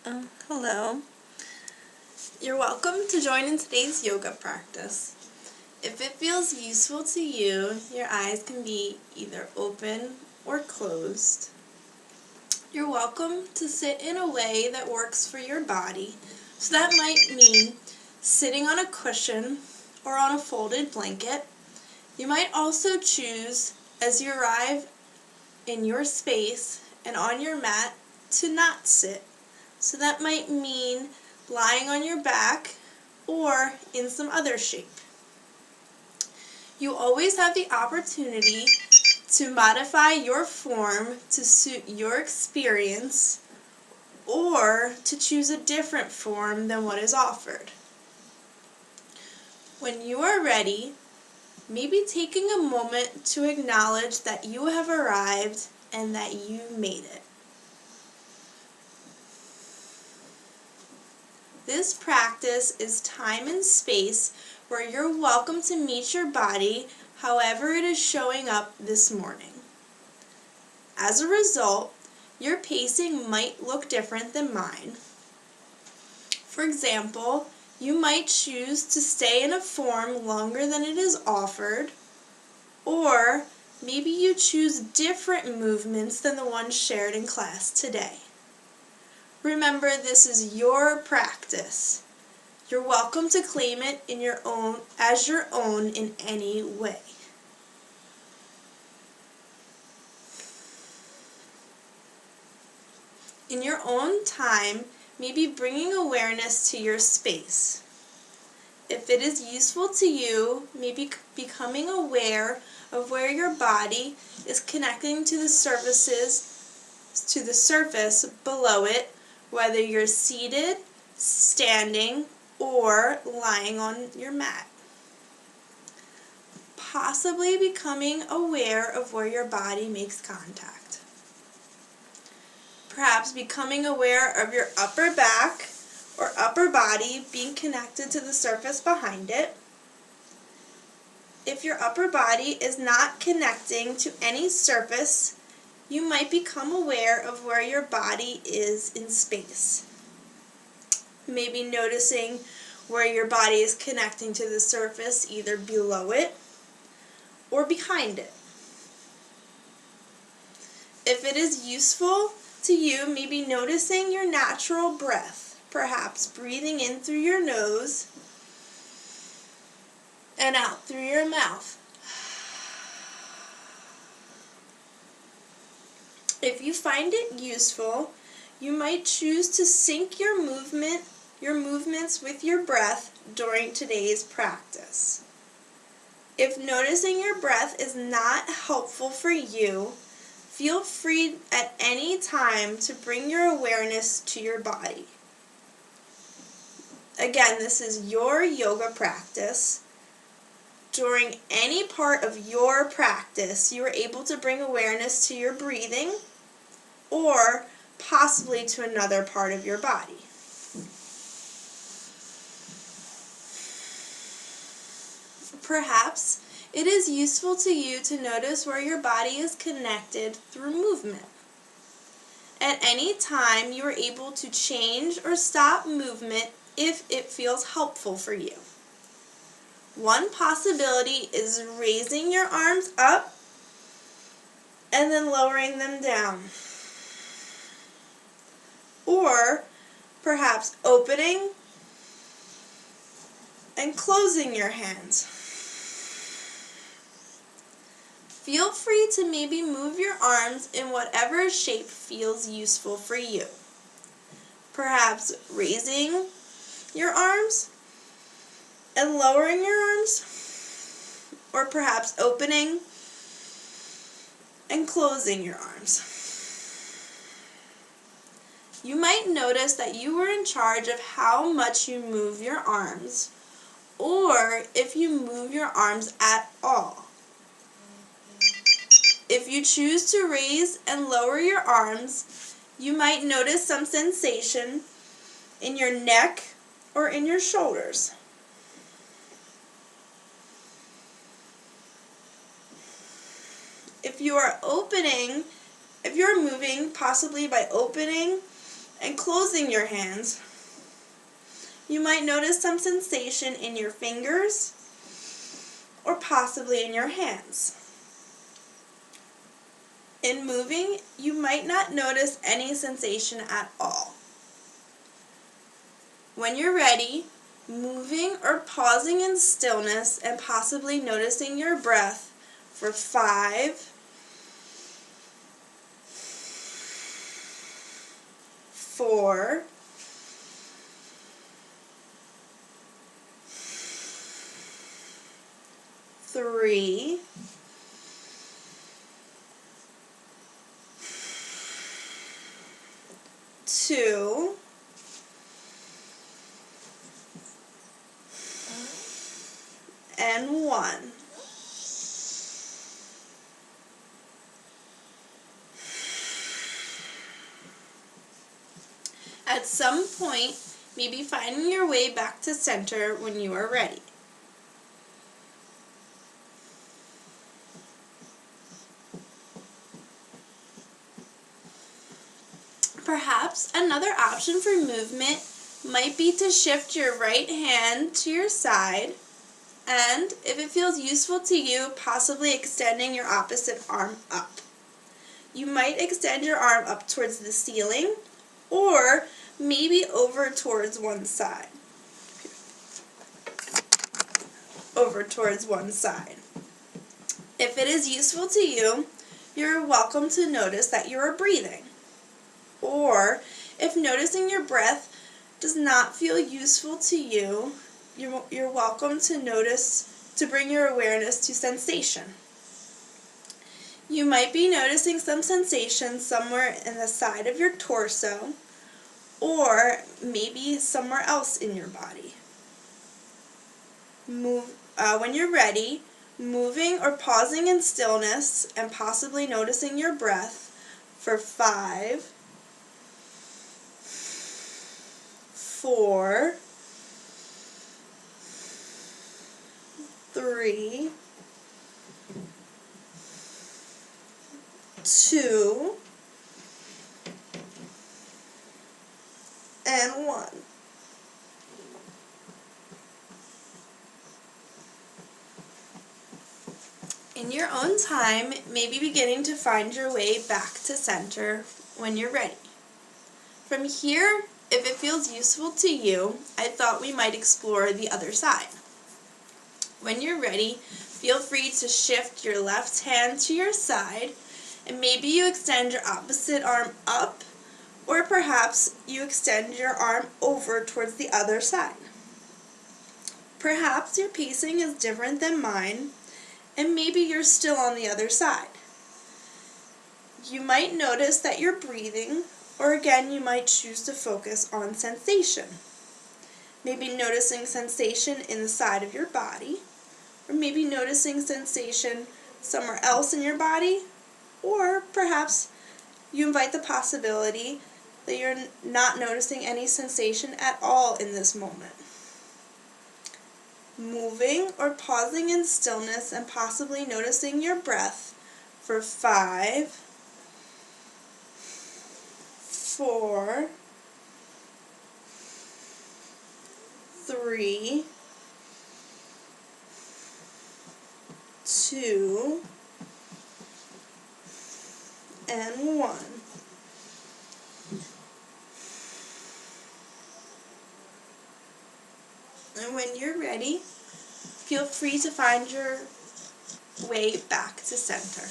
Hello. You're welcome to join in today's yoga practice. If it feels useful to you, your eyes can be either open or closed. You're welcome to sit in a way that works for your body. So that might mean sitting on a cushion or on a folded blanket. You might also choose, as you arrive in your space and on your mat, to not sit. So that might mean lying on your back or in some other shape. You always have the opportunity to modify your form to suit your experience or to choose a different form than what is offered. When you are ready, maybe taking a moment to acknowledge that you have arrived and that you made it. This practice is time and space where you're welcome to meet your body however it is showing up this morning. As a result, your pacing might look different than mine. For example, you might choose to stay in a form longer than it is offered, or maybe you choose different movements than the ones shared in class today. Remember, this is your practice. You're welcome to claim it as your own in any way. In your own time, maybe bringing awareness to your space. If it is useful to you, maybe becoming aware of where your body is connecting to the surface below it, whether you're seated, standing, or lying on your mat. Possibly becoming aware of where your body makes contact. Perhaps becoming aware of your upper back or upper body being connected to the surface behind it. If your upper body is not connecting to any surface, you might become aware of where your body is in space. Maybe noticing where your body is connecting to the surface, either below it or behind it. If it is useful to you, maybe noticing your natural breath, perhaps breathing in through your nose and out through your mouth. If you find it useful, you might choose to sync your movements with your breath during today's practice. If noticing your breath is not helpful for you, feel free at any time to bring your awareness to your body. Again, this is your yoga practice. During any part of your practice, you are able to bring awareness to your breathing or possibly to another part of your body. Perhaps it is useful to you to notice where your body is connected through movement. At any time, you are able to change or stop movement if it feels helpful for you. One possibility is raising your arms up and then lowering them down. Or perhaps opening and closing your hands. Feel free to maybe move your arms in whatever shape feels useful for you. Perhaps raising your arms and lowering your arms, or perhaps opening and closing your arms. You might notice that you are in charge of how much you move your arms, or if you move your arms at all. If you choose to raise and lower your arms, you might notice some sensation in your neck or in your shoulders. If you are moving possibly by opening and closing your hands, you might notice some sensation in your fingers or possibly in your hands. In moving, you might not notice any sensation at all. When you're ready, moving or pausing in stillness and possibly noticing your breath for 5, 4, 3, 2, and 1. At some point, maybe finding your way back to center when you are ready. Perhaps another option for movement might be to shift your right hand to your side, and if it feels useful to you, possibly extending your opposite arm up. You might extend your arm up towards the ceiling or maybe over towards one side. Over towards one side. If it is useful to you, you're welcome to notice that you are breathing. Or if noticing your breath does not feel useful to you, you're welcome to bring your awareness to sensation. You might be noticing some sensation somewhere in the side of your torso or maybe somewhere else in your body. When you're ready, moving or pausing in stillness and possibly noticing your breath for 5, 4, 3, 2, and 1. In your own time, maybe beginning to find your way back to center when you're ready. From here, if it feels useful to you, I thought we might explore the other side. When you're ready, feel free to shift your left hand to your side, and maybe you extend your opposite arm up, or perhaps you extend your arm over towards the other side. Perhaps your pacing is different than mine, and maybe you're still on the other side. You might notice that you're breathing, or again you might choose to focus on sensation. Maybe noticing sensation in the side of your body, or maybe noticing sensation somewhere else in your body, or perhaps you invite the possibility that you're not noticing any sensation at all in this moment. Moving or pausing in stillness and possibly noticing your breath for 5, 4, 3, 2, and 1. And when you're ready, feel free to find your way back to center.